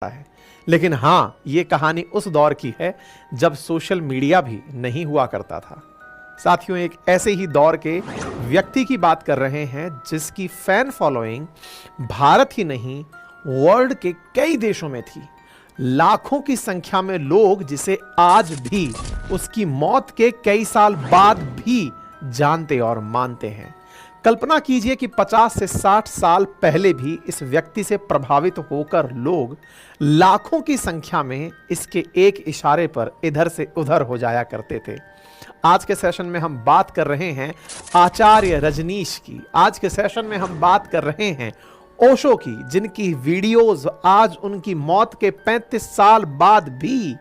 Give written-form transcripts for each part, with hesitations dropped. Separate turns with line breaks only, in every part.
है। लेकिन हां, यह कहानी उस दौर की है जब सोशल मीडिया भी नहीं हुआ करता था। साथियों, एक ऐसे ही दौर के व्यक्ति की बात कर रहे हैं जिसकी फैन फॉलोइंग भारत ही नहीं वर्ल्ड के कई देशों में थी। लाखों की संख्या में लोग जिसे आज भी उसकी मौत के कई साल बाद भी जानते और मानते हैं। कल्पना कीजिए कि 50 से 60 साल पहले भी इस व्यक्ति से प्रभावित होकर लोग लाखों की संख्या में इसके एक इशारे पर इधर से उधर हो जाया करते थे। आज के सेशन में हम बात कर रहे हैं आचार्य रजनीश की। आज के सेशन में हम बात कर रहे हैं ओशो की, जिनकी वीडियोस आज उनकी मौत के 35 साल बाद भी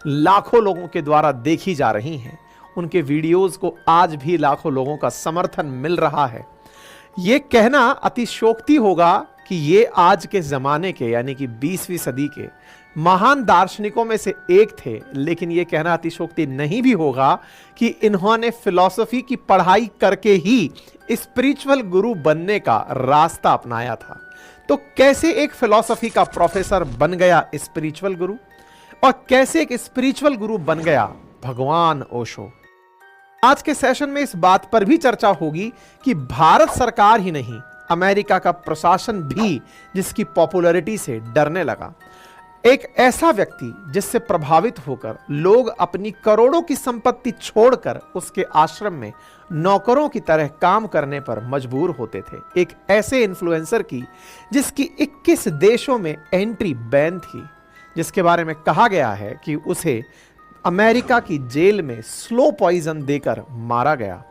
लाखों लोगों के द्वारा देखी जा रही हैं। उनके वीडियोस को आज भी लाखों लोगों का समर्थन मिल रहा है। यह कहना अतिशयोक्ति होगा कि ये आज के जमाने के यानी कि 20वीं सदी के महान दार्शनिकों में से एक थे, लेकिन यह कहना अतिशयोक्ति नहीं भी होगा कि इन्होंने फिलॉसफी की पढ़ाई करके ही स्पिरिचुअल गुरु बनने का रास्ता अपनाया था। तो कैसे एक फिलॉसफी का प्रोफेसर बन गया स्पिरिचुअल गुरु, और कैसे एक स्पिरिचुअल गुरु बन गया भगवान ओशो। आज के सेशन में इस बात पर भी चर्चा होगी कि भारत सरकार ही नहीं, अमेरिका का प्रशासन भी जिसकी पॉपुलैरिटी से डरने लगा। एक ऐसा व्यक्ति जिससे प्रभावित होकर लोग अपनी करोड़ों की संपत्ति छोड़कर उसके आश्रम में नौकरों की तरह काम करने पर मजबूर होते थे। एक ऐसे इन्फ्लुएंसर की जिसकी 21 देशों में एंट्री बैन थी, जिसके बारे में कहा गया है कि उसे अमेरिका की जेल में स्लो पॉइजन देकर मारा गया।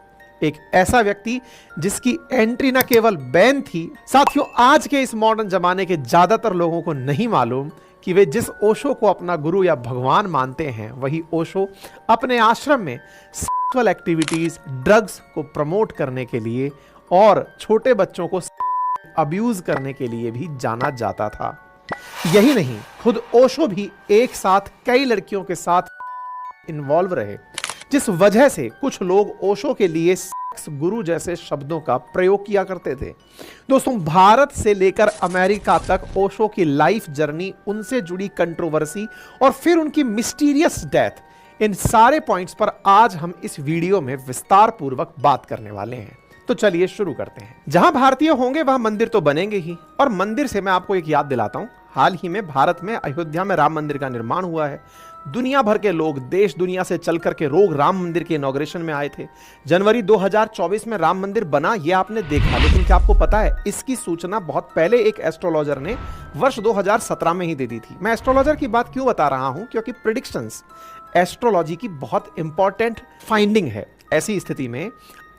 एक ऐसा व्यक्ति जिसकी एंट्री न केवल बैन थी, साथियों आज के इस मॉडर्न जमाने के ज्यादातर लोगों को नहीं मालूम कि वे जिस ओशो को अपना गुरु या भगवान मानते हैं, वही ओशो अपने आश्रम में सेक्सुअल एक्टिविटीज, ड्रग्स को प्रमोट करने के लिए और छोटे बच्चों को अब्यूज करने के लिए भी जाना जाता था। यही नहीं, खुद ओशो भी एक साथ कई लड़कियों के साथ इन्वॉल्व रहे, जिस वजह से कुछ लोग ओशो के लिए सेक्स गुरु जैसे शब्दों का प्रयोग किया करते थे। दोस्तों, भारत से लेकर अमेरिका तक ओशो की लाइफ जर्नी, उनसे जुड़ी कंट्रोवर्सी और फिर उनकी मिस्टीरियस डेथ, इन सारे पॉइंट्स पर आज हम इस वीडियो में विस्तार पूर्वक बात करने वाले हैं। तो चलिए शुरू करते हैं। जहां भारतीय होंगे वहां मंदिर तो बनेंगे ही, और मंदिर से मैं आपको एक याद दिलाता हूं, हाल ही में भारत में अयोध्या में राम मंदिर का निर्माण हुआ है। दुनिया भर के लोग देश दुनिया से चल करके लोग राम मंदिर के इनॉग्रेशन में आए थे। जनवरी 2024 में राम मंदिर बना, यह आपने देखा, लेकिन क्या आपको पता है इसकी सूचना बहुत पहले एक एस्ट्रोलॉजर ने वर्ष 2017 में ही दे दी थी। मैं एस्ट्रोलॉजर की बात क्यों बता रहा हूं, क्योंकि प्रेडिक्शंस एस्ट्रोलॉजी की बहुत इंपॉर्टेंट फाइंडिंग है। ऐसी स्थिति में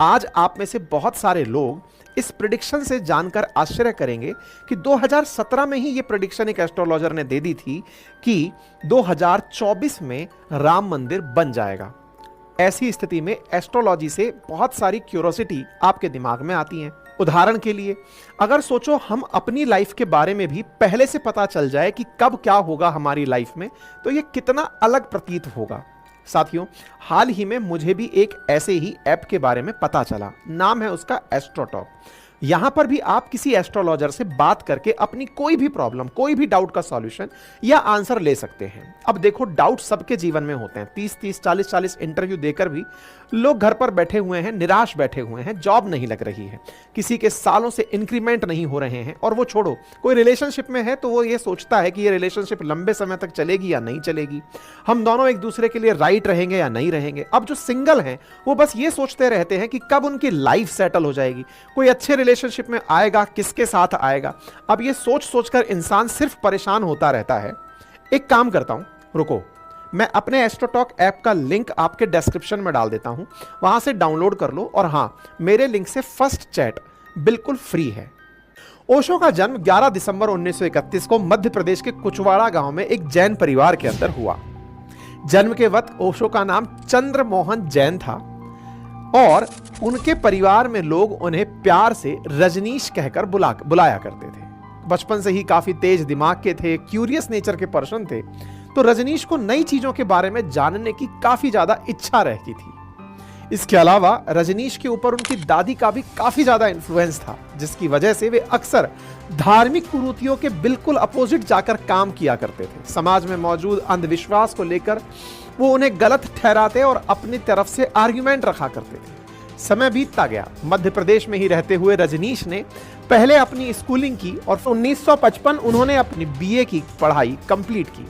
आज आप में से बहुत सारे लोग इस प्रेडिक्शन से जानकर आश्चर्य करेंगे कि 2017 में ही यह प्रेडिक्शन एक एस्ट्रोलॉजर ने दे दी थी कि 2024 में राम मंदिर बन जाएगा। ऐसी स्थिति में एस्ट्रोलॉजी से बहुत सारी क्यूरोसिटी आपके दिमाग में आती हैं। उदाहरण के लिए, अगर सोचो हम अपनी लाइफ के बारे में भी पहले से पता चल जाए कि कब क्या होगा हमारी लाइफ में, तो यह कितना अलग प्रतीत होगा। साथियों, हाल ही में मुझे भी एक ऐसे ही ऐप के बारे में पता चला, नाम है उसका एस्ट्रोटॉक। यहां पर भी आप किसी एस्ट्रोलॉजर से बात करके अपनी कोई भी प्रॉब्लम, कोई भी डाउट का सॉल्यूशन या आंसर ले सकते हैं। अब देखो, डाउट सबके जीवन में होते हैं। 30-30, 40-40 इंटरव्यू देकर भी लोग घर पर बैठे हुए हैं, निराश बैठे हुए हैं, जॉब नहीं लग रही है, किसी के सालों से इंक्रीमेंट नहीं हो रहे हैं, और वो छोड़ो, कोई रिलेशनशिप में है तो वो ये सोचता है कि ये रिलेशनशिप लंबे समय तक चलेगी या नहीं चलेगी, हम दोनों एक दूसरे के लिए राइट रहेंगे या नहीं रहेंगे। अब जो सिंगल हैं वो बस ये सोचते रहते हैं कि कब उनकी लाइफ सेटल हो जाएगी, कोई अच्छे रिलेशनशिप में आएगा, किसके साथ आएगा। अब ये सोच सोचकर इंसान सिर्फ परेशान होता रहता है। एक काम करता हूं, रुको, मैं अपने एस्ट्रोटॉक ऐप का लिंक आपके डिस्क्रिप्शन में डाल देता हूं, वहां से डाउनलोड कर लो, और हां, मेरे लिंक से फर्स्ट चैट बिल्कुल फ्री है। ओशो का जन्म 11 दिसंबर 1931 को मध्य प्रदेश के कुचवाड़ा गांव में एक जैन परिवार के अंदर हुआ। जन्म के वक्त ओशो का नाम चंद्र मोहन जैन था, और उनके परिवार में लोग उन्हें प्यार से रजनीश कहकर बुलाया करते थे। बचपन से ही काफी तेज दिमाग के थे, क्यूरियस नेचर के पर्सन थे, तो रजनीश को नई चीजों के बारे में जानने की काफी ज्यादा इच्छा रहती थी। इसके अलावा रजनीश के ऊपर उनकी दादी का भी काफी ज्यादा इन्फ्लुएंस था, जिसकी वजह से वे अक्सर धार्मिक कुरीतियों के बिल्कुल अपोजिट जाकर काम किया करते थे। समाज में मौजूद अंधविश्वास को लेकर वो उन्हें गलत ठहराते और अपनी तरफ से आर्ग्यूमेंट रखा करते थे। समय बीतता गया। मध्य प्रदेश में ही रहते हुए रजनीश ने पहले अपनी स्कूलिंग की और 1955 उन्होंने अपनी बीए की पढ़ाई कंप्लीट की।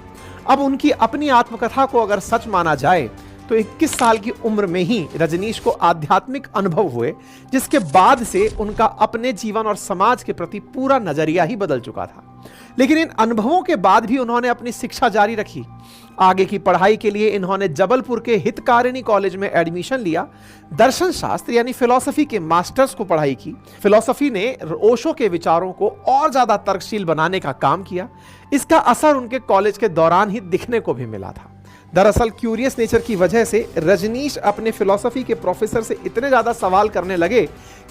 अब उनकी अपनी आत्मकथा को अगर सच माना जाए तो 21 साल की उम्र में ही रजनीश को आध्यात्मिक अनुभव हुए, जिसके बाद से उनका अपने जीवन और समाज के प्रति पूरा नजरिया ही बदल चुका था। लेकिन इन अनुभवों के बाद भी उन्होंने अपनी शिक्षा जारी रखी। आगे की पढ़ाई के लिए इन्होंने जबलपुर के हितकारिणी कॉलेज में एडमिशन लिया। दर्शन शास्त्र यानी फिलॉसफी के मास्टर्स को पढ़ाई की। फिलॉसफी ने ओशो के विचारों को और ज्यादा तर्कशील बनाने का काम किया। इसका असर उनके कॉलेज के दौरान ही दिखने को भी मिला था। दरअसल क्यूरियस नेचर की वजह से रजनीश अपने फिलॉसफी के प्रोफेसर से इतने ज्यादा सवाल करने लगे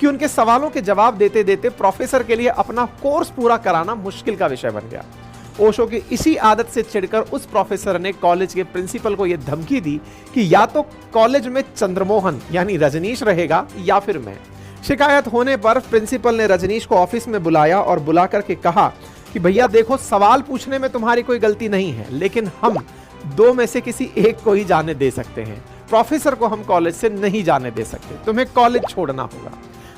कि उनके सवालों के जवाब देते देते प्रोफेसर के लिए अपना कोर्स पूरा कराना मुश्किल का विषय बन गया। ओशो की इसी आदत से चिढ़कर उस प्रोफेसर ने कॉलेज के प्रिंसिपल को यह धमकी दी कि या तो कॉलेज में चंद्रमोहन यानी रजनीश रहेगा या फिर मैं। शिकायत होने पर प्रिंसिपल ने रजनीश को ऑफिस में बुलाया और बुला करके कहा कि भैया देखो, सवाल पूछने में तुम्हारी कोई गलती नहीं है, लेकिन हम दो में से किसी एक को ही जाने दे सकते हैं। प्रोफेसर को हम कॉलेज से नहीं जाने दे सकते, तुम्हें कॉलेज छोड़ना होगा।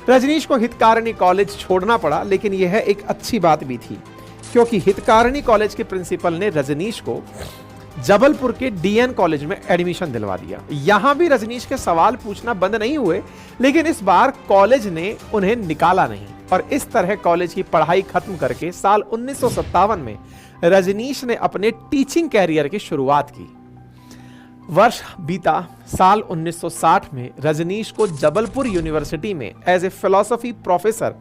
रजनीश को हितकारिणी कॉलेज छोड़ना पड़ा, लेकिन यह एक अच्छी बात भी थी क्योंकि हितकारिणी कॉलेज के प्रिंसिपल ने रजनीश को जबलपुर के डीएन कॉलेज में एडमिशन दिलवा दिया। यहां भी रजनीश के सवाल पूछना बंद नहीं हुए, लेकिन इस बार कॉलेज ने उन्हें निकाला नहीं और इस तरह कॉलेज की पढ़ाई खत्म करके साल 1957 में रजनीश ने अपने टीचिंग कैरियर की शुरुआत की। वर्ष बीता। साल 1960 में रजनीश को जबलपुर यूनिवर्सिटी में एज ए फिलॉसफी प्रोफेसर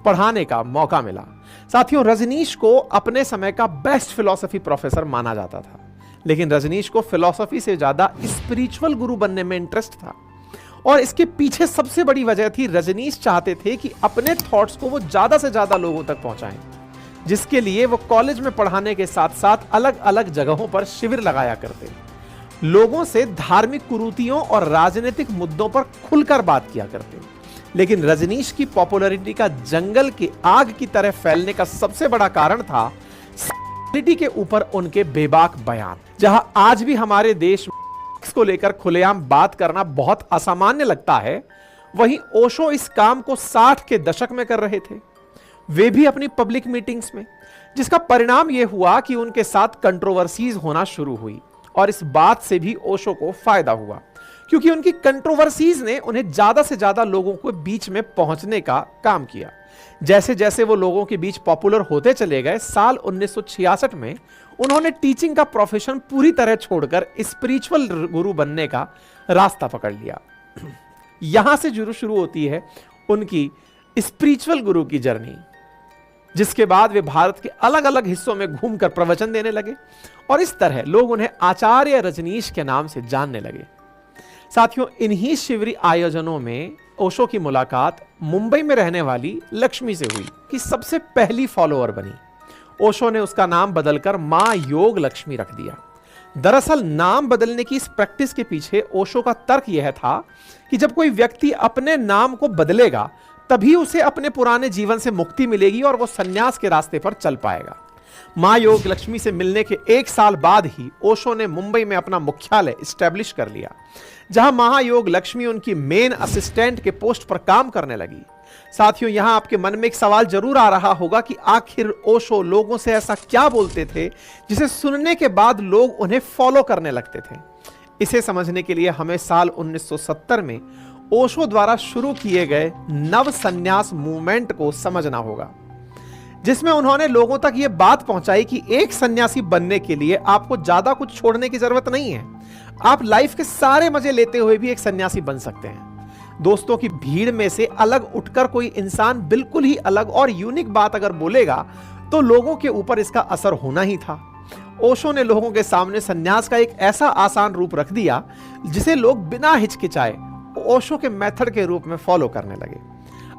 पढ़ाने का मौका मिला। साथियों, रजनीश को अपने समय का बेस्ट फिलॉसफी प्रोफेसर माना जाता था, लेकिन रजनीश को फिलॉसफी से ज्यादा स्पिरिचुअल गुरु बनने में इंटरेस्ट था और इसके पीछे सबसे बड़ी वजह थी रजनीश चाहते थे कि अपने थॉट्स को वो ज्यादा से ज्यादा लोगों तक पहुंचाएं, जिसके लिए वो कॉलेज में पढ़ाने के साथ साथ अलग अलग जगहों पर शिविर लगाया करते, लोगों से धार्मिक कुरीतियों और राजनीतिक मुद्दों पर खुलकर बात किया करते। लेकिन रजनीश की पॉपुलैरिटी का जंगल की आग की तरह फैलने का सबसे बड़ा कारण था सेक्सुअलिटी के ऊपर उनके बेबाक बयान। जहां आज भी हमारे देश में को लेकर खुलेआम बात करना बहुत असामान्य लगता है, वहीं ओशो इस काम को 60 के दशक में कर रहे थे, वे भी अपनी पब्लिक मीटिंग्स में, जिसका परिणाम यह हुआ कि उनके साथ कंट्रोवर्सीज होना शुरू हुई और इस बात से भी ओशो को फायदा हुआ क्योंकि उनकी कंट्रोवर्सीज ने उन्हें ज्यादा से ज्यादा लोगों के बीच में पहुंचने का काम किया। जैसे जैसे वो लोगों के बीच पॉपुलर होते चले गए, साल 1966 में उन्होंने टीचिंग का प्रोफेशन पूरी तरह छोड़कर स्पिरिचुअल गुरु बनने का रास्ता पकड़ लिया। यहां से शुरू होती है उनकी स्पिरिचुअल गुरु की जर्नी, जिसके बाद वे भारत के अलग अलग हिस्सों में घूमकर प्रवचन देने लगे और इस तरह लोग उन्हें आचार्य रजनीश के नाम से जानने लगे। साथियों, इन्हीं शिविर आयोजनों में ओशो की मुलाकात मुंबई में रहने वाली लक्ष्मी से हुई, कि सबसे पहली फॉलोअर बनी। ओशो ने उसका नाम बदलकर मां योग लक्ष्मी रख दिया। दरअसल नाम बदलने की इस प्रैक्टिस के पीछे ओशो का तर्क यह था कि जब कोई व्यक्ति अपने नाम को बदलेगा तभी उसे अपने पुराने जीवन से मुक्ति मिलेगी और वो सन्यास के रास्ते पर चल पाएगा। मां योग लक्ष्मी से मिलने के 1 साल बाद ही ओशो ने मुंबई में अपना मुख्यालय स्टैब्लिश कर लिया, जहां महायोग लक्ष्मी उनकी मेन असिस्टेंट के पोस्ट पर काम करने लगी। साथियों, यहां आपके मन में एक सवाल जरूर आ रहा होगा कि आखिर ओशो लोगों से ऐसा क्या बोलते थे जिसे सुनने के बाद लोग उन्हें फॉलो करने लगते थे। इसे समझने के लिए हमें साल 1970 में ओशो द्वारा शुरू किए गए नव संन्यास मूवमेंट को समझना होगा, जिसमें उन्होंने लोगों तक यह बात पहुंचाई कि एक सन्यासी बनने के लिए आपको ज्यादा कुछ छोड़ने की जरूरत नहीं है, आप लाइफ के सारे मजे लेते हुए भी एक सन्यासी बन सकते हैं। दोस्तों की भीड़ में से अलग उठकर कोई इंसान बिल्कुल ही अलग और यूनिक बात अगर बोलेगा तो लोगों के ऊपर इसका असर होना ही था। ओशो ने लोगों के सामने सन्यास का एक ऐसा आसान रूप रख दिया जिसे लोग बिना हिचकिचाए ओशो के मेथड के रूप में फॉलो करने लगे।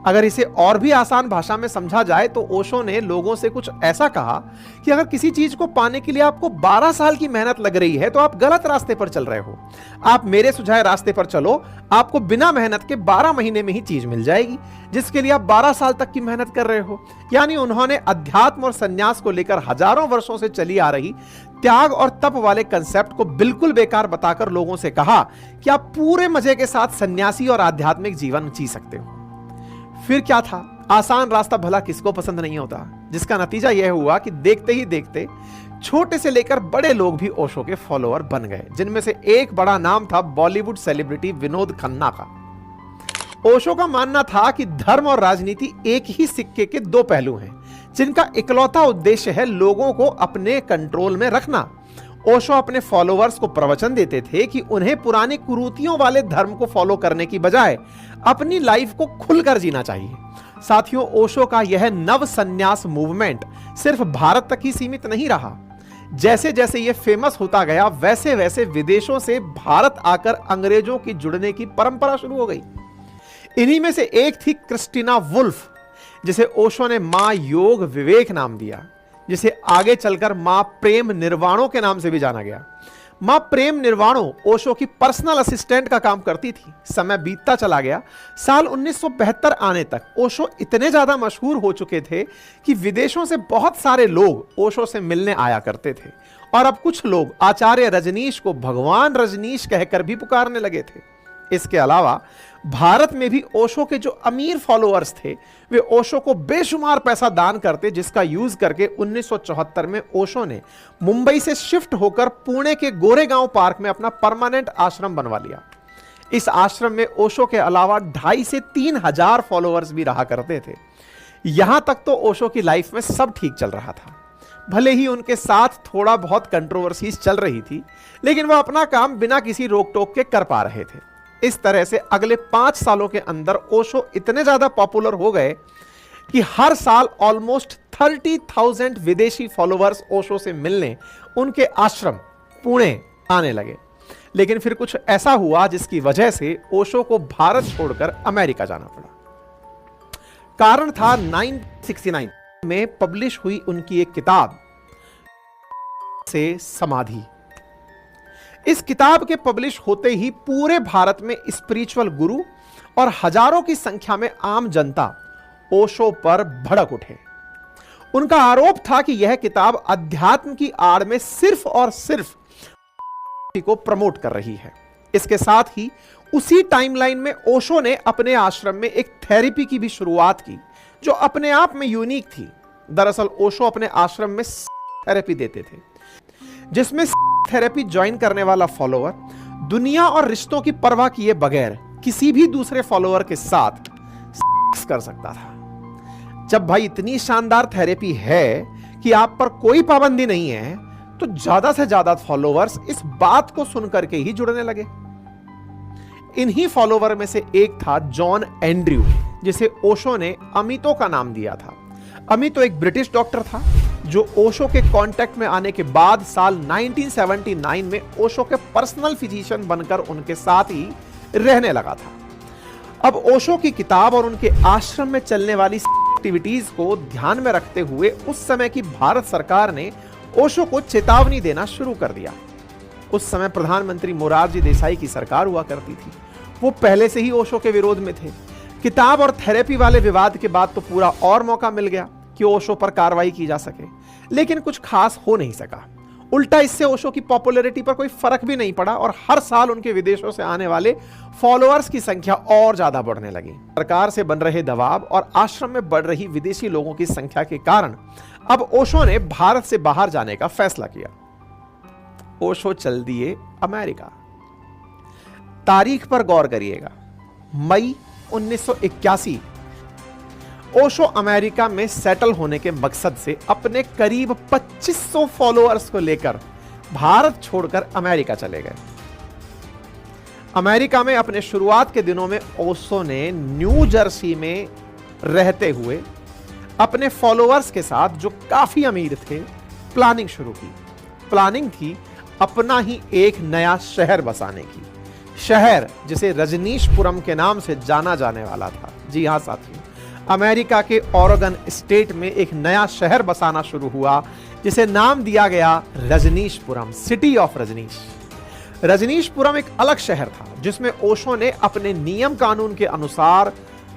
अगर इसे और भी आसान भाषा में समझा जाए तो ओशो ने लोगों से कुछ ऐसा कहा कि अगर किसी चीज को पाने के लिए आपको 12 साल की मेहनत लग रही है तो आप गलत रास्ते पर चल रहे हो। आप मेरे सुझाए रास्ते पर चलो, आपको बिना मेहनत के 12 महीने में ही चीज मिल जाएगी जिसके लिए आप 12 साल तक की मेहनत कर रहे हो। यानी उन्होंने अध्यात्म और संन्यास को लेकर हजारों वर्षों से चली आ रही त्याग और तप वाले कंसेप्ट को बिल्कुल बेकार बताकर लोगों से कहा कि आप पूरे मजे के साथ सन्यासी और आध्यात्मिक जीवन जी सकते हो। फिर क्या था, आसान रास्ता भला किसको पसंद नहीं होता, जिसका नतीजा यह हुआ कि देखते ही देखते छोटे से लेकर बड़े लोग भी ओशो के फॉलोअर बन गए, जिनमें से एक बड़ा नाम था बॉलीवुड सेलिब्रिटी विनोद खन्ना का। ओशो का मानना था कि धर्म और राजनीति एक ही सिक्के के दो पहलू हैं, जिनका इकलौता उद्देश्य है लोगों को अपने कंट्रोल में रखना। ओशो अपने फॉलोअर्स को प्रवचन देते थे कि उन्हें पुरानी कुरीतियों वाले धर्म को फॉलो करने की बजाय अपनी लाइफ को खुलकर जीना चाहिए। साथियों, ओशो का यह नव संन्यास मूवमेंट सिर्फ भारत तक ही सीमित नहीं रहा। जैसे जैसे यह फेमस होता गया वैसे वैसे विदेशों से भारत आकर अंग्रेजों की जुड़ने की परंपरा शुरू हो गई। इन्हीं में से एक थी क्रिस्टीना वुल्फ, जिसे ओशो ने मां योग विवेक नाम दिया, जिसे आगे चलकर मां प्रेम निर्वाणों के नाम से भी जाना गया। मां प्रेम निर्वाणों ओशो की पर्सनल असिस्टेंट का काम करती थी। समय बीतता चला गया। साल 1972 आने तक ओशो इतने ज्यादा मशहूर हो चुके थे कि विदेशों से बहुत सारे लोग ओशो से मिलने आया करते थे और अब कुछ लोग आचार्य रजनीश को भगवान रजनीश कहकर भी पुकारने लगे थे। इसके अलावा भारत में भी ओशो के जो अमीर फॉलोअर्स थे वे ओशो को बेशुमार पैसा दान करते, जिसका यूज करके 1974 में ओशो ने मुंबई से शिफ्ट होकर पुणे के गोरेगांव पार्क में अपना परमानेंट आश्रम बनवा लिया। इस आश्रम में ओशो के अलावा 2,500 से 3,000 फॉलोअर्स भी रहा करते थे। यहां तक तो ओशो की लाइफ में सब ठीक चल रहा था। भले ही उनके साथ थोड़ा बहुत कंट्रोवर्सीज चल रही थी, लेकिन वह अपना काम बिना किसी रोक टोक के कर पा रहे थे। इस तरह से अगले 5 सालों के अंदर ओशो इतने ज्यादा पॉपुलर हो गए कि हर साल ऑलमोस्ट 30,000 विदेशी फॉलोअर्स ओशो से मिलने उनके आश्रम पुणे आने लगे। लेकिन फिर कुछ ऐसा हुआ जिसकी वजह से ओशो को भारत छोड़कर अमेरिका जाना पड़ा। कारण था 1969 में पब्लिश हुई उनकी एक किताब से समाधि। इस किताब के पब्लिश होते ही पूरे भारत में स्पिरिचुअल गुरु और हजारों की संख्या में आम जनता ओशो पर भड़क उठे। उनका आरोप था कि यह किताब अध्यात्म की आड़ में सिर्फ और सिर्फ को प्रमोट कर रही है। इसके साथ ही उसी टाइमलाइन में ओशो ने अपने आश्रम में एक थेरेपी की भी शुरुआत की जो अपने आप में यूनिक थी। दरअसल ओशो अपने आश्रम में थेरेपी देते थे, जिसमें थेरेपी ज्वाइन करने वाला फॉलोअर दुनिया और रिश्तों की परवाह किए बगैर किसी भी दूसरे फॉलोअर के साथ कर सकता था। जब भाई इतनी शानदार थेरेपी है कि आप पर कोई पाबंदी नहीं है, तो ज्यादा से ज्यादा फॉलोअर्स इस बात को सुनकर के ही जुड़ने लगे। इन्हीं फॉलोअर में से एक था जॉन एंड्रयू, जिसे ओशो ने अमितो का नाम दिया था। अमितो एक ब्रिटिश डॉक्टर था जो ओशो के कांटेक्ट में आने के बाद साल 1979 में ओशो के पर्सनल फिजिशियन बनकर उनके साथ ही रहने लगा था। अब ओशो की किताब और उनके आश्रम में चलने वाली एक्टिविटीज को ध्यान में रखते हुए उस समय की भारत सरकार ने ओशो को चेतावनी देना शुरू कर दिया। उस समय प्रधानमंत्री मोरारजी देसाई की सरकार हुआ करती थी। वो पहले से ही ओशो के विरोध में थे। किताब और थेरेपी वाले विवाद के बाद तो पूरा और मौका मिल गया कि ओशो पर कार्रवाई की जा सके, लेकिन कुछ खास हो नहीं सका। उल्टा इससे ओशो की पॉपुलैरिटी पर कोई फर्क भी नहीं पड़ा और हर साल उनके विदेशों से आने वाले फॉलोअर्स की संख्या और ज्यादा बढ़ने लगी। सरकार से बन रहे दबाव और आश्रम में बढ़ रही विदेशी लोगों की संख्या के कारण अब ओशो ने भारत से बाहर जाने का फैसला किया। ओशो चल दिए अमेरिका। तारीख पर गौर करिएगा, मई 1981। ओशो अमेरिका में सेटल होने के मकसद से अपने करीब 2500 फॉलोअर्स को लेकर भारत छोड़कर अमेरिका चले गए। अमेरिका में अपने शुरुआत के दिनों में ओशो ने न्यू जर्सी में रहते हुए अपने फॉलोअर्स के साथ, जो काफी अमीर थे, प्लानिंग शुरू की। प्लानिंग थी अपना ही एक नया शहर बसाने की। शहर जिसे रजनीशपुरम के नाम से जाना जाने वाला था। जी हां साथियों, अमेरिका के ओरेगन स्टेट में एक नया शहर बसाना शुरू हुआ जिसे नाम दिया गया रजनीशपुरम, सिटी ऑफ रजनीश। रजनीशपुरम एक अलग शहर था जिसमें ओशो ने अपने नियम कानून के अनुसार,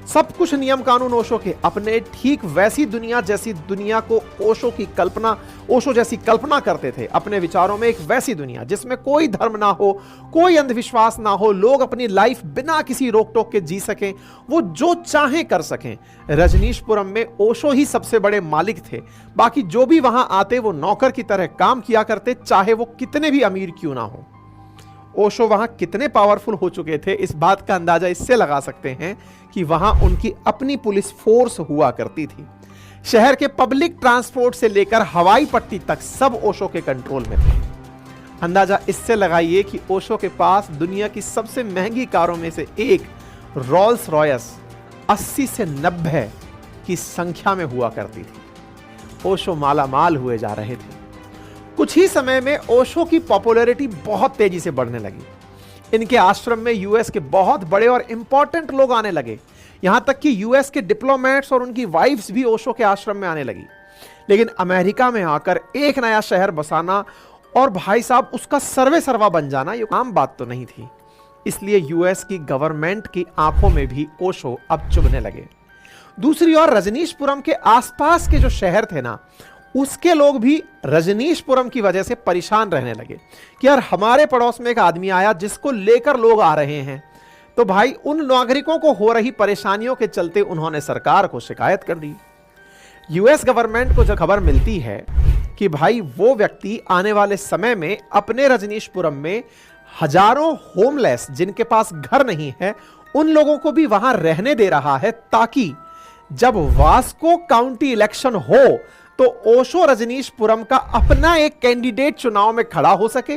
सब कुछ नियम कानून ओशो के अपने, ठीक वैसी दुनिया जैसी दुनिया को ओशो जैसी कल्पना करते थे अपने विचारों में। एक वैसी दुनिया जिसमें कोई धर्म ना हो, कोई अंधविश्वास ना हो, लोग अपनी लाइफ बिना किसी रोक टोक के जी सकें, वो जो चाहें कर सकें। रजनीशपुरम में ओशो ही सबसे बड़े मालिक थे, बाकी जो भी वहां आते वो नौकर की तरह काम किया करते, चाहे वो कितने भी अमीर क्यों ना हो। ओशो वहां कितने पावरफुल हो चुके थे इस बात का अंदाजा इससे लगा सकते हैं कि वहां उनकी अपनी पुलिस फोर्स हुआ करती थी। शहर के पब्लिक ट्रांसपोर्ट से लेकर हवाई पट्टी तक सब ओशो के कंट्रोल में थे। अंदाजा इससे लगाइए कि ओशो के पास दुनिया की सबसे महंगी कारों में से एक रोल्स रॉयस 80 से 90 की संख्या में हुआ करती थी। ओशो मालामाल हुए जा रहे थे। कुछ ही समय में ओशो की पॉपुलैरिटी बहुत तेजी से बढ़ने लगी। इनके आश्रम में यूएस के बहुत बड़े और इंपॉर्टेंट लोग आने लगे, यहां तक कि यूएस के डिप्लोमेट्स और उनकी वाइफ्स भी ओशो के आश्रम में आने लगी। लेकिन अमेरिका में आकर एक नया शहर बसाना और भाई साहब उसका सर्वे सर्वा बन जाना ये आम बात तो नहीं थी। इसलिए यूएस की गवर्नमेंट की आंखों में भी ओशो अब चुभने लगे। दूसरी ओर रजनीशपुरम के आसपास के जो शहर थे ना, उसके लोग भी रजनीशपुरम की वजह से परेशान रहने लगे कि यार हमारे पड़ोस में एक आदमी आया जिसको लेकर लोग आ रहे हैं। तो भाई उन नागरिकों को हो रही परेशानियों के चलते उन्होंने सरकार को शिकायत कर दी। यूएस गवर्नमेंट को जब खबर मिलती है कि भाई वो व्यक्ति आने वाले समय में अपने रजनीशपुरम में हजारों होमलेस जिनके पास घर नहीं है उन लोगों को भी वहां रहने दे रहा है, ताकि जब वास्को काउंटी इलेक्शन हो तो ओशो रजनीशपुरम का अपना एक कैंडिडेट चुनाव में खड़ा हो सके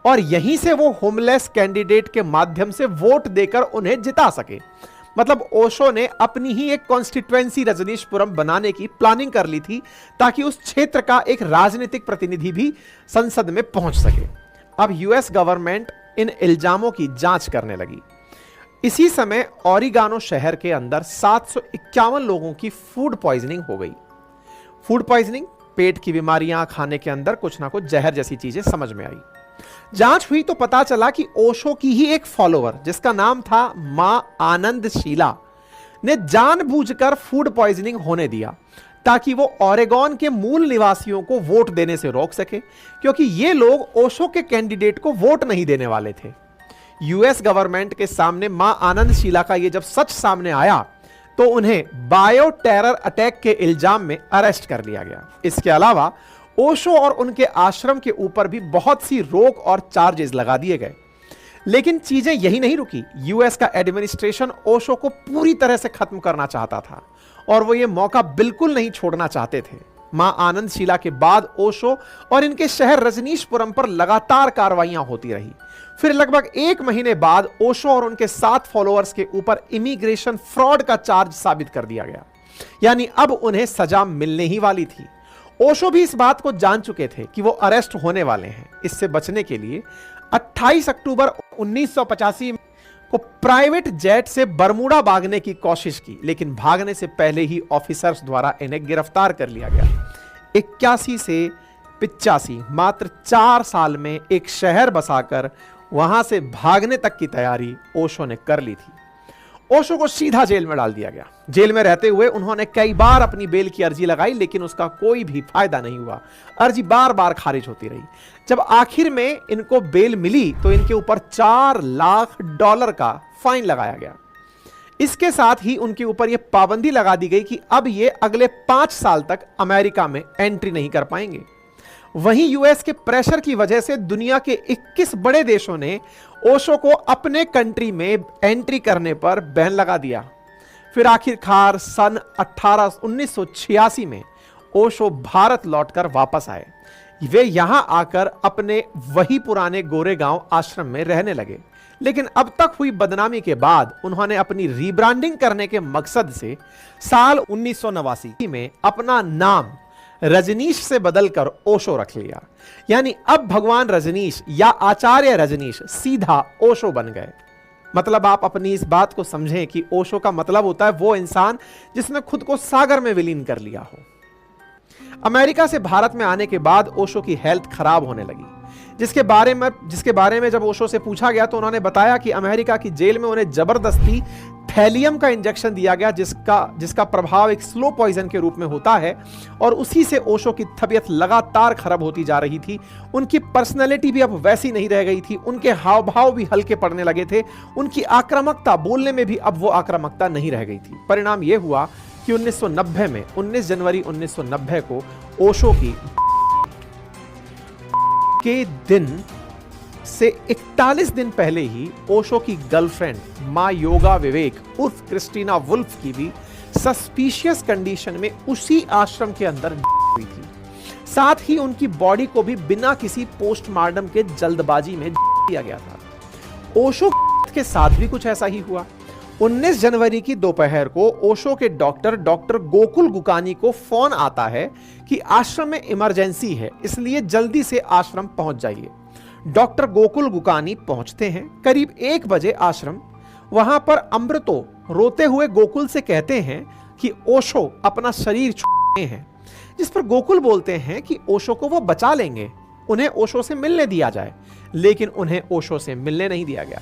और यहीं से वो होमलेस कैंडिडेट के माध्यम से वोट देकर उन्हें जिता सके। मतलब ओशो ने अपनी ही एक कॉन्स्टिट्यूएंसी रजनीशपुरम बनाने की प्लानिंग कर ली थी ताकि उस क्षेत्र का एक राजनीतिक प्रतिनिधि भी संसद में पहुंच सके। अब यूएस गवर्नमेंट इन इल्जामों की जांच करने लगी। इसी समय ओरिगानो शहर के अंदर 751 लोगों की फूड पॉइजनिंग हो गई। फूड पॉइजनिंग, पेट की बीमारियां, खाने के अंदर कुछ ना कुछ जहर जैसी चीजें समझ में आई। जांच हुई तो पता चला कि ओशो की ही एक फॉलोअर जिसका नाम था मां आनंदशीला ने जानबूझकर फूड पॉइजनिंग होने दिया ताकि वो ओरेगोन के मूल निवासियों को वोट देने से रोक सके, क्योंकि ये लोग ओशो के कैंडिडेट को वोट नहीं देने वाले थे। यूएस गवर्नमेंट के सामने मां आनंदशीला का ये जब सच सामने आया तो उन्हें बायो टेरर अटैक के इल्जाम में अरेस्ट कर लिया गया। इसके अलावा ओशो और उनके आश्रम के ऊपर भी बहुत सी रोक और चार्जेस लगा दिए गए। लेकिन चीजें यही नहीं रुकी। यूएस का एडमिनिस्ट्रेशन ओशो को पूरी तरह से खत्म करना चाहता था और वो ये मौका बिल्कुल नहीं छोड़ना चाहते थे। मां आनंदशीला के बाद ओशो और इनके शहर रजनीशपुरम पर लगातार कार्रवाइयां होती रही। फिर लगभग 1 महीने बाद ओशो और उनके 7 फॉलोअर्स के ऊपर इमिग्रेशन फ्रॉड का चार्ज साबित कर दिया गया, यानी अब उन्हें सजा मिलने ही वाली थी। ओशो भी इस बात को जान चुके थे कि वो अरेस्ट होने वाले हैं। इससे बचने के लिए 28 अक्टूबर 1985 को प्राइवेट जेट से बरमूडा भागने की कोशिश की, लेकिन भागने से पहले ही ऑफिसर्स द्वारा इन्हें गिरफ्तार कर लिया गया। 81 से 85 मात्र 4 साल में एक शहर बसाकर वहां से भागने तक की तैयारी ओशो ने कर ली थी। ओशो को सीधा जेल में डाल दिया गया। जेल में रहते हुए उन्होंने कई बार अपनी बेल की अर्जी लगाई, लेकिन उसका कोई भी फायदा नहीं हुआ। अर्जी बार बार खारिज होती रही। जब आखिर में इनको बेल मिली तो इनके ऊपर $4 लाख का फाइन लगाया गया। इसके साथ ही उनके ऊपर यह पाबंदी लगा दी गई कि अब ये अगले 5 साल तक अमेरिका में एंट्री नहीं कर पाएंगे। वहीं यूएस के प्रेशर की वजह से दुनिया के 21 बड़े देशों ने ओशो को अपने कंट्री में एंट्री करने पर बैन लगा दिया। फिर आखिरकार सन 1986 में ओशो भारत लौटकर वापस आए। वे यहां आकर अपने वही पुराने गोरेगांव आश्रम में रहने लगे, लेकिन अब तक हुई बदनामी के बाद उन्होंने अपनी रीब्रांडिंग करने के मकसद से साल 1989 में अपना नाम रजनीश से बदलकर ओशो रख लिया। यानी अब भगवान रजनीश या आचार्य रजनीश सीधा ओशो बन गए। मतलब आप अपनी इस बात को समझें कि ओशो का मतलब होता है वो इंसान जिसने खुद को सागर में विलीन कर लिया हो। अमेरिका से भारत में आने के बाद ओशो की हेल्थ खराब होने लगी, जिसके बारे में जब ओशो से पूछा गया तो उन्होंने बताया कि अमेरिका की जेल में उन्हें जबरदस्ती थैलियम का इंजेक्शन दिया गया, जिसका प्रभाव एक स्लो पॉइजन के रूप में होता है, और उसी से ओशो की तबीयत लगातार खराब होती जा रही थी। उनकी पर्सनैलिटी भी अब वैसी नहीं रह गई थी, उनके हाव भाव भी हल्के पड़ने लगे थे, उनकी आक्रामकता, बोलने में भी अब वो आक्रामकता नहीं रह गई थी। परिणाम यह हुआ कि 1990 में 19 जनवरी 1990 को ओशो की के दिन से 41 दिन पहले ही ओशो की गर्लफ्रेंड मां योगा विवेक उर्फ क्रिस्टीना वुल्फ की भी सस्पिशियस कंडीशन में उसी आश्रम के अंदर हुई थी। साथ ही उनकी बॉडी को भी बिना किसी पोस्टमार्टम के जल्दबाजी में दिया गया था। ओशो के साथ भी कुछ ऐसा ही हुआ। 19 जनवरी की दोपहर को ओशो के डॉक्टर गोकुल गुकानी को फोन आता है कि आश्रम में इमरजेंसी है, इसलिए जल्दी से आश्रम पहुंच जाइए। डॉक्टर गोकुल गुकानी पहुंचते हैं करीब 1 बजे आश्रम। वहां पर अमृतो रोते हुए गोकुल से कहते हैं कि ओशो अपना शरीर छोड़े हैं, जिस पर गोकुल बोलते हैं कि ओशो को वो बचा लेंगे, उन्हें ओशो से मिलने दिया जाए। लेकिन उन्हें ओशो से मिलने नहीं दिया गया।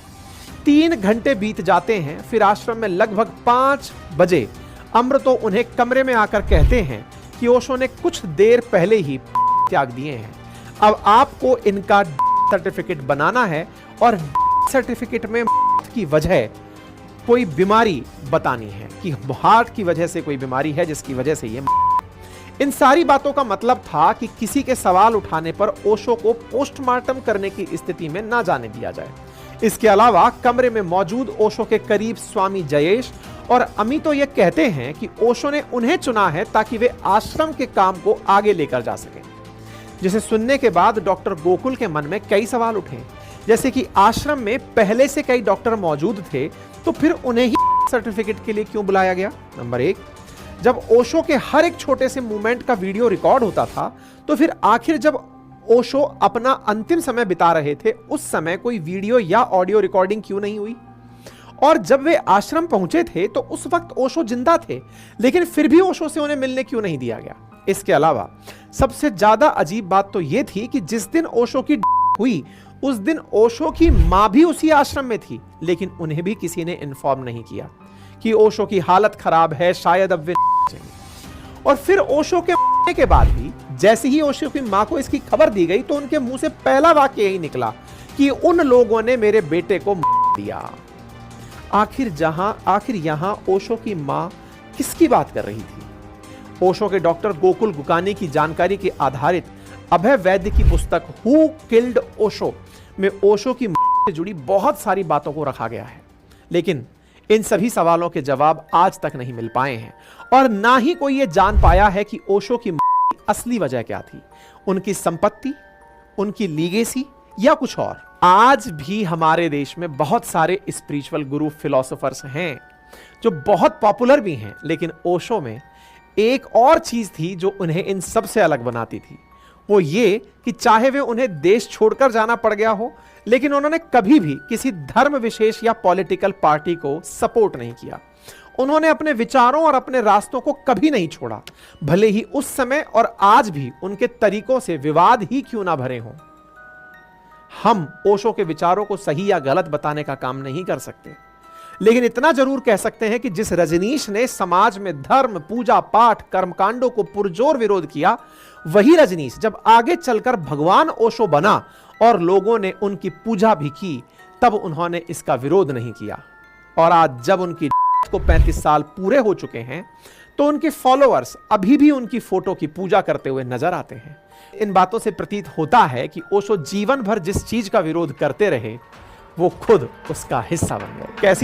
3 घंटे बीत जाते हैं। फिर आश्रम में लगभग 5 बजे अमृतो उन्हें कमरे में आकर कहते हैं कि ओशो ने कुछ देर पहले ही त्याग दिए हैं। अब आपको इनका सर्टिफिकेट बनाना है और सर्टिफिकेट में की वजह कोई बीमारी बतानी है कि हार्ट की वजह से कोई बीमारी है जिसकी वजह से ये। इन सारी बातों का मतलब था कि किसी के सवाल उठाने पर ओशो को पोस्टमार्टम करने की स्थिति में ना जाने दिया जाए। इसके अलावा कमरे में मौजूद ओशो के करीब स्वामी जयेश और अमितो ये कहते हैं कि ओशो ने उन्हें चुना है ताकि वे आश्रम के काम को आगे लेकर जा सकें। जिसे सुनने के बाद डॉक्टर गोकुल के मन में कई सवाल उठे, जैसे कि आश्रम में पहले से कई डॉक्टर मौजूद थे, तो फिर उन्हें ही सर्टिफिकेट के लिए क्यों बुलाया गया। नंबर 1, जब ओशो के हर एक छोटे से मूवमेंट का वीडियो रिकॉर्ड होता था, तो फिर आखिर जब ओशो अपना अंतिम समय बिता रहे थे, उस समय कोई वीडियो या ऑडियो रिकॉर्डिंग क्यों नहीं हुई। और जब वे आश्रम पहुंचे थे तो उस वक्त ओशो जिंदा थे, लेकिन फिर भी ओशो से उन्हें मिलने क्यों नहीं दिया गया। इसके अलावा सबसे ज्यादा अजीब बात तो यह थी कि जिस दिन ओशो की हुई उस दिन ओशो की मां भी उसी आश्रम में थी, लेकिन उन्हें भी किसी ने इन्फॉर्म नहीं किया कि ओशो की हालत खराब है, शायद अब वे और फिर ओशो के मरने के बाद भी जैसे ही ओशो की मां को इसकी खबर दी गई तो उनके मुंह से पहला वाक्य यही निकला कि उन लोगों ने मेरे बेटे को मार दिया। आखिर यहां ओशो की मां किसकी बात कर रही थी। ओशो के डॉक्टर गोकुल गुकानी की जानकारी के आधारित अभय वैद्य की पुस्तक हु किल्ड ओशो में ओशो की मौत से जुड़ी बहुत सारी बातों को रखा गया है, लेकिन इन सभी सवालों के जवाब आज तक नहीं मिल पाए हैं और ना ही कोई ये जान पाया है कि ओशो की मौत की असली वजह क्या थी, उनकी संपत्ति, उनकी लीगेसी या कुछ और। आज भी हमारे देश में बहुत सारे स्पिरिचुअल गुरु फिलोसोफर्स हैं जो बहुत पॉपुलर भी हैं, लेकिन ओशो में एक और चीज थी जो उन्हें इन सब से अलग बनाती थी। वो ये कि चाहे वे उन्हें देश छोड़कर जाना पड़ गया हो, लेकिन उन्होंने कभी भी किसी धर्म विशेष या पॉलिटिकल पार्टी को सपोर्ट नहीं किया। उन्होंने अपने विचारों और अपने रास्तों को कभी नहीं छोड़ा, भले ही उस समय और आज भी उनके तरीकों से विवाद ही क्यों ना भरे हों। हम ओशो के विचारों को सही या गलत बताने का काम नहीं कर सकते, लेकिन इतना जरूर कह सकते हैं कि जिस रजनीश ने समाज में धर्म, पूजा पाठ, कर्मकांडों को पुरजोर विरोध किया, वही रजनीश जब आगे चलकर भगवान ओशो बना और लोगों ने उनकी पूजा भी की, तब उन्होंने इसका विरोध नहीं किया। और आज जब उनकी को 35 साल पूरे हो चुके हैं, तो उनके फॉलोअर्स अभी भी उनकी फोटो की पूजा करते हुए नजर आते हैं। इन बातों से प्रतीत होता है कि ओशो जीवन भर जिस चीज का विरोध करते रहे, वो खुद उसका हिस्सा बन गए। कैसी